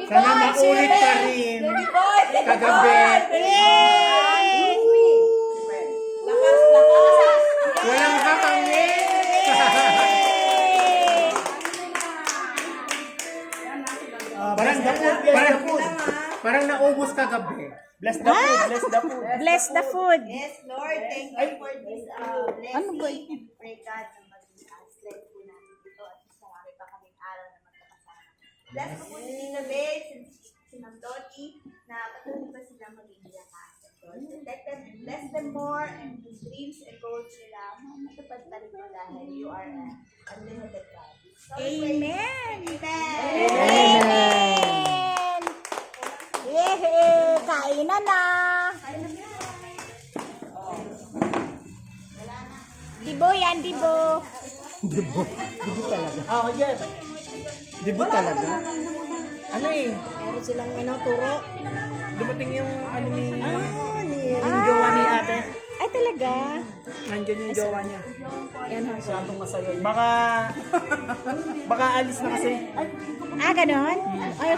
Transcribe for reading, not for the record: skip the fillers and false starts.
Sana maulit pa rin kagabi. Lakas, lakas. Walang kakangin. Parang naubos kagabi. Bless the food, bless the food. Bless the food. Yes, Lord, thank you for this blessing. Pray God na mag-translate po namin dito at mas marami pa kaming araw na magkakasama. Bless mo po si Nina Babe, si Ma'am Dottie, na patuloy pa sila maging lakas. Protect them and bless them more, and the dreams and goals nila, matupad pa rin mo dahil you are a unlimited God. So, Amen. Amen. Amen. Yehey! Kainan na! Dibo yan, dibo. Dibo talaga. Ako dyan. Dibo talaga. Ano eh? Meron silang turo. Dumating yung ano ni... Yung jowa ni ate. Ay, talaga? Nandyan yung jowa niya. Yan ho. Masyadong masaya. Baka alis na kasi. Ah, ganon? Ay,